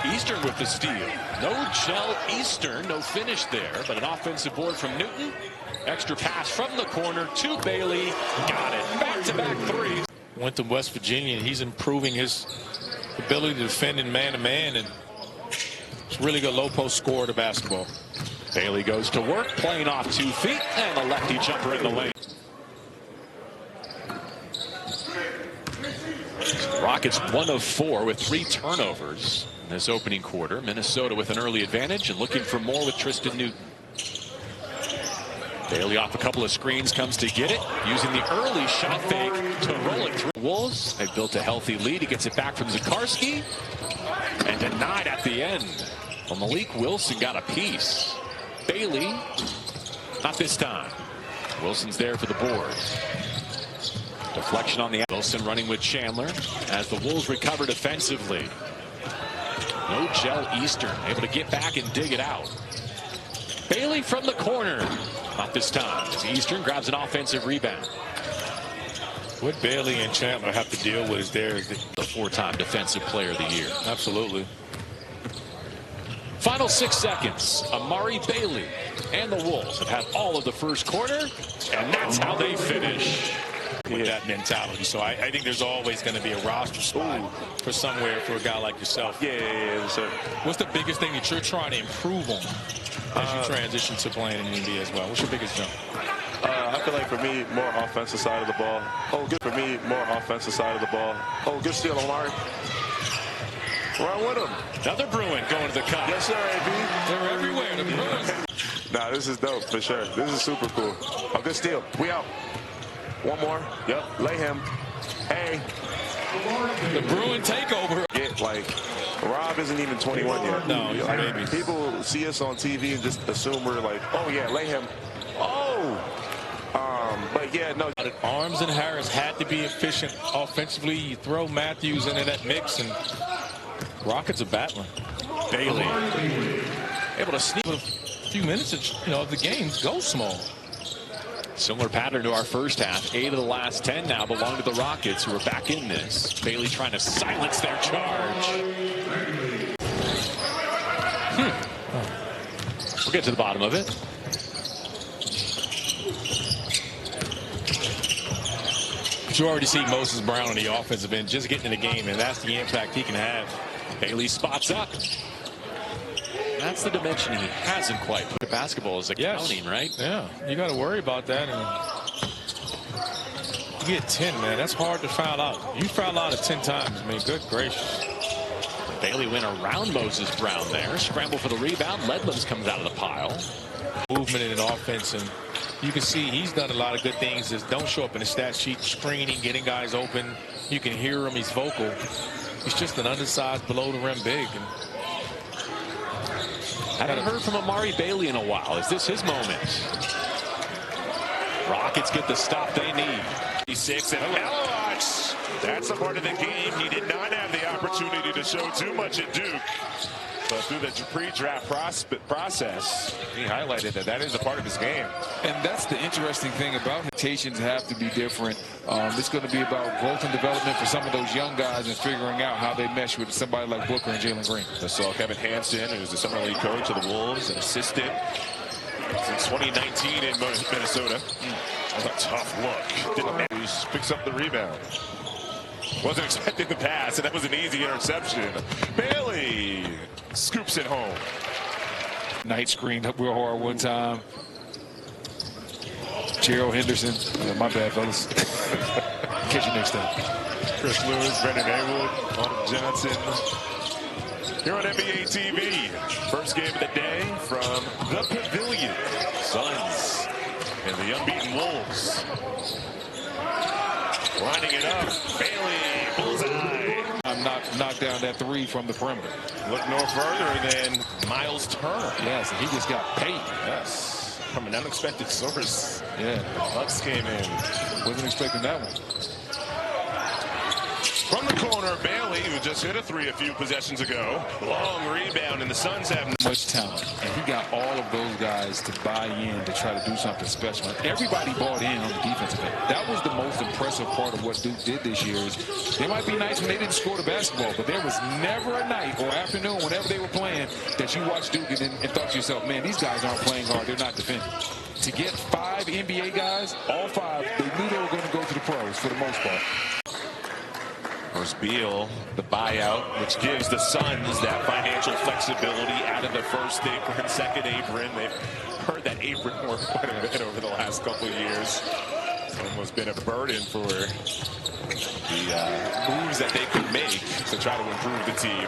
Eastern with the steal. No gel Eastern, no finish there, but an offensive board from Newton. Extra pass from the corner to Bailey. Got it. Back-to-back threes. Went to West Virginia, and he's improving his ability to defend in man-to-man, and it's really good low-post score to basketball. Bailey goes to work, playing off 2 feet, and the lefty jumper in the lane. Rockets 1 of 4 with 3 turnovers in this opening quarter. Minnesota with an early advantage and looking for more with Tristan Newton. Bailey off a couple of screens, comes to get it, using the early shot fake to roll it through. Wolves, they've built a healthy lead. He gets it back from Zakarski and denied at the end. Well, Malik Wilson got a piece. Bailey, not this time. Wilson's there for the board. Deflection on the Wilson running with Chandler as the Wolves recover defensively. No gel Eastern, able to get back and dig it out. Bailey from the corner. Not this time. Eastern grabs an offensive rebound. What Bailey and Chandler have to deal with is the 4-time defensive player of the year. Absolutely. Final 6 seconds. Amari Bailey and the Wolves have had all of the first quarter, and that's how they finish. With that mentality. So I think there's always going to be a roster spot for somewhere for a guy like yourself. Yeah, sir. What's the biggest thing that you're trying to improve on as you transition to playing in the NBA as well? What's your biggest jump? I feel like for me, more offensive side of the ball. Good for me, more offensive side of the ball. Good steal, Amari. Run with him. Another Bruin going to the cup. Yes, sir, AB. They're everywhere, the Bruins. Nah, this is dope for sure. This is super cool. Good steal. We out. One more. Yep. Lay him. Hey. The Bruin takeover. Rob isn't even 21 yet. No, he's a baby. People see us on TV and just assume we're like, oh yeah, lay him. But yeah, no. Arms and Harris had to be efficient offensively. You throw Matthews into that mix, and Rockets are battling. Bailey able to sneak a few minutes of the game. Go small. Similar pattern to our first half. 8 of the last 10 now belong to the Rockets, who are back in this. Bailey trying to silence their charge. We'll get to the bottom of it. But you already see Moses Brown on the offensive end just getting in the game, and that's the impact he can have. Bailey spots up. That's the dimension he hasn't quite put. Basketball is accounting, right? Yeah, you got to worry about that. And you get 10, man. That's hard to foul out. You foul out at 10 times, man. Good gracious. Bailey went around Moses Brown there. Scramble for the rebound. Ledlums comes out of the pile. Movement in an offense, and you can see he's done a lot of good things that don't show up in the stat sheet. Screening, getting guys open. You can hear him. He's vocal. He's just an undersized, below-the-rim big. And I haven't heard from Amari Bailey in a while. Is this his moment? Rockets get the stop they need. 6 and Melox. That's a part of the game he did not have the opportunity to show too much at Duke. But through the pre-draft process, he highlighted that is a part of his game. And that's the interesting thing about limitations have to be different. It's going to be about growth and development for some of those young guys and figuring out how they mesh with somebody like Booker and Jalen Green. I saw Kevin Hampton, who's the summer league coach of the Wolves, an assistant since 2019 in Minnesota. That was a tough look. Didn't matter. He picks up the rebound. Wasn't expecting the pass, and that was an easy interception. Bailey scoops it home. Knight screened up real hard one time. Gerald Henderson. My bad, fellas. Catch you next time. Chris Lewis, Brendan Haywood, Autumn Johnson. Here on NBA TV. First game of the day from the Pavilion. Suns and the unbeaten Wolves. Lining it up. Bailey, bullseye. Knocked down that 3 from the perimeter. Look no further than Miles Turner. Yes, and he just got paid. Yes, from an unexpected source. Yeah, the Bucks came in. Wasn't expecting that one. From the corner, Bailey who just hit a three a few possessions ago. Long rebound, and the Suns have much talent, and he got all of those guys to buy in to try to do something special. Everybody bought in on the defensive end. That was the most impressive part of what Duke did this year. Is they might be nice when they didn't score the basketball, but there was never a night or afternoon whenever they were playing that you watched Duke and thought to yourself, man, these guys aren't playing hard, they're not defending. To get 5 NBA guys, all 5, they knew they were going to go to the pros for the most part. There's Beal, the buyout, which gives the Suns that financial flexibility out of the first apron, second apron. They've heard that apron more quite a bit over the last couple of years. It's almost been a burden for the moves that they could make to try to improve the team.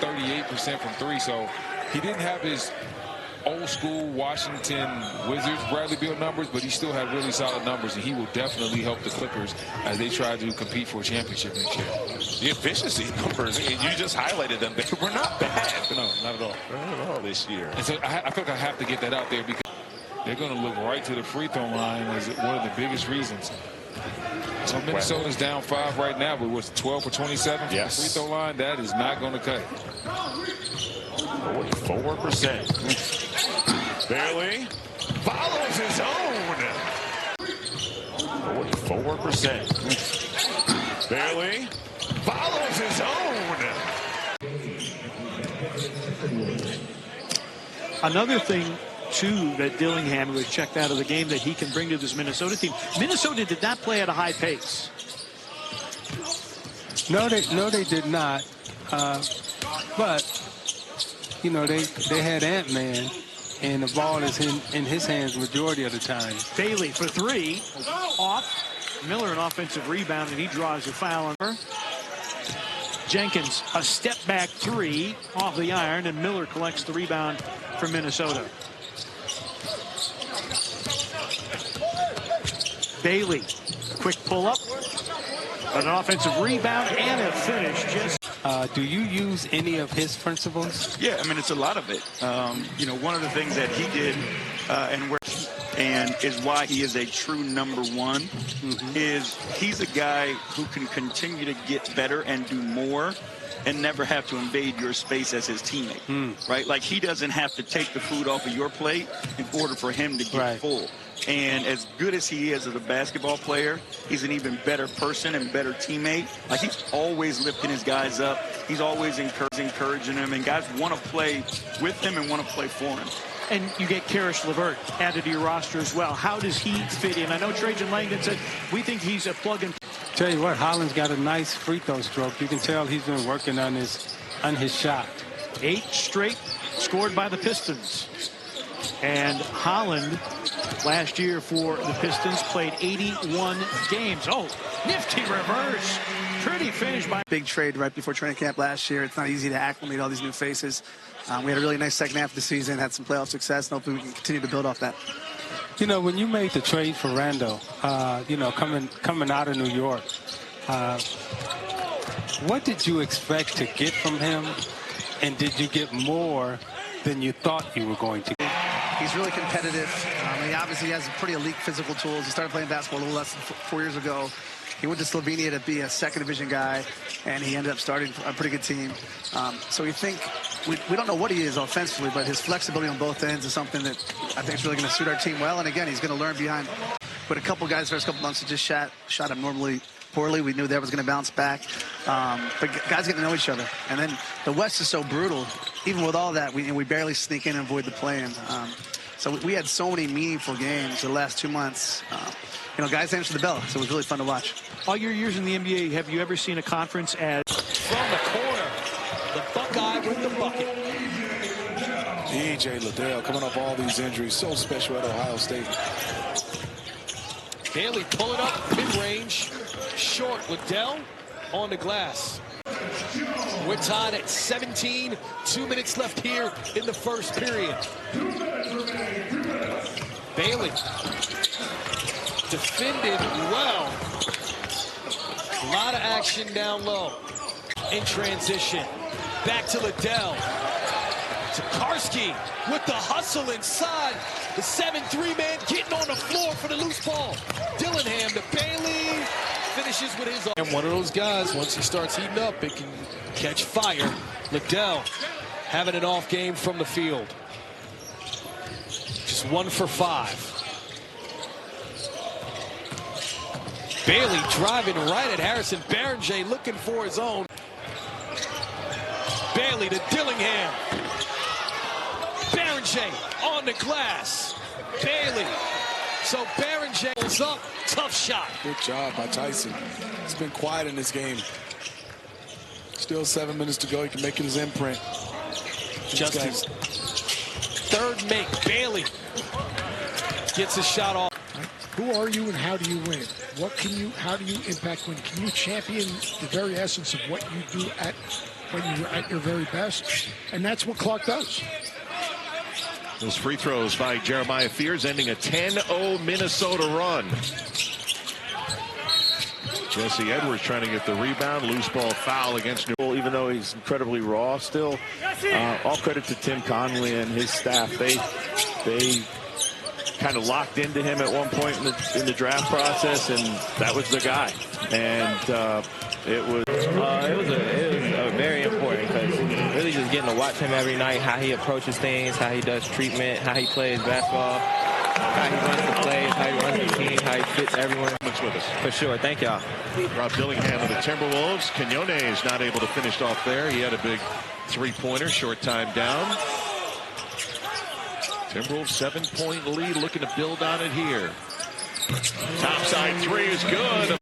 38% from 3, so he didn't have his old school Washington Wizards Bradley Beal numbers, but he still had really solid numbers, and he will definitely help the Clippers as they try to compete for a championship next year. The efficiency numbers, and you just highlighted them, they were not bad. No, not at all. Not at all this year. And so I feel like I have to get that out there because they're going to look right to the free throw line as one of the biggest reasons. So Minnesota's down 5 right now, but what's 12 for 27 from the free throw line? That is not going to cut it. 44%. Bailey follows his own. 44%. Bailey follows his own. Another thing, too, that Dillingham was checked out of the game that he can bring to this Minnesota team. Minnesota did not play at a high pace. No, they did not. But, you know, they had Ant-Man, and the ball is in his hands majority of the time. Bailey for 3, off. Miller an offensive rebound, and he draws a foul on her. Jenkins a step back 3 off the iron, and Miller collects the rebound for Minnesota. Bailey, quick pull up, an offensive rebound and a finish. Do you use any of his principles? Yeah, I mean, it's a lot of it. You know, one of the things that he did and is why he is a true number 1 is he's a guy who can continue to get better and do more and never have to invade your space as his teammate, right? Like, he doesn't have to take the food off of your plate in order for him to get full. And as good as he is as a basketball player, he's an even better person and better teammate. Like, he's always lifting his guys up. He's always encouraging them, and guys want to play with him and want to play for him. And you get Karis LeVert added to your roster as well. How does he fit in? I know Trajan Langdon said we think he's a plug-and. Tell you what, Holland's got a nice free throw stroke. You can tell he's been working on his shot. 8 straight scored by the Pistons. And Holland, last year for the Pistons, played 81 games. Oh, nifty reverse. Pretty finish by... Big trade right before training camp last year. It's not easy to acclimate all these new faces. We had a really nice second half of the season, had some playoff success, and hopefully we can continue to build off that. You know, when you made the trade for Randall, you know, coming out of New York, what did you expect to get from him? And did you get more than you thought you were going to get? He's really competitive. He obviously has pretty elite physical tools. He started playing basketball a little less than 4 years ago. He went to Slovenia to be a second division guy, and he ended up starting a pretty good team. So we think, we don't know what he is offensively, but his flexibility on both ends is something that I think is really going to suit our team well. And again, he's going to learn behind. But a couple guys the first couple months that just shot abnormally poorly. We knew that was going to bounce back. But guys get to know each other. And then the West is so brutal. Even with all that, we barely sneak in and avoid the play-in. So we had so many meaningful games the last 2 months. You know, guys answer the bell, so it was really fun to watch. All your years in the NBA, have you ever seen a conference as... From the corner, the Buckeye with the bucket. E.J. Liddell coming off all these injuries, so special at Ohio State. Bailey pulling up mid-range, short with Dell on the glass. We're tied at 17, 2 minutes left here in the first period. Bailey defended well. A lot of action down low. In transition, back to Liddell. Karski with the hustle inside. The 7-3 man getting on the floor for the loose ball. Dillingham to Bailey. finishes with his. And one of those guys, once he starts heating up, it can catch fire. Liddell having an off game from the field. Just 1 for 5. Bailey driving right at Harrison. Berenger looking for his own. Bailey to Dillingham. Berenger on the glass. Bailey. So Berenger is up. Tough shot. Good job by Tyson. He's been quiet in this game. Still 7 minutes to go. He can make it his imprint. Just his third make. Bailey gets a shot off. Who are you and how do you win? How do you impact win? Can you champion the very essence of what you do when you're at your very best? And that's what Clark does. Those free throws by Jeremiah Fears ending a 10-0 Minnesota run. Jesse Edwards trying to get the rebound. Loose ball foul against New Orleans. Even though he's incredibly raw still, all credit to Tim Conley and his staff. They kind of locked into him at one point in the draft process, and that was the guy. And it was very important because really just getting to watch him every night, how he approaches things, how he does treatment, how he plays basketball, how he runs the plays, how he runs the team, how he fits everyone. With us. For sure. Thank y'all. Rob Dillingham of the Timberwolves. Quinones is not able to finish off there. He had a big three-pointer, short time down. Timberwolves 7-point lead, looking to build on it here. Topside three is good.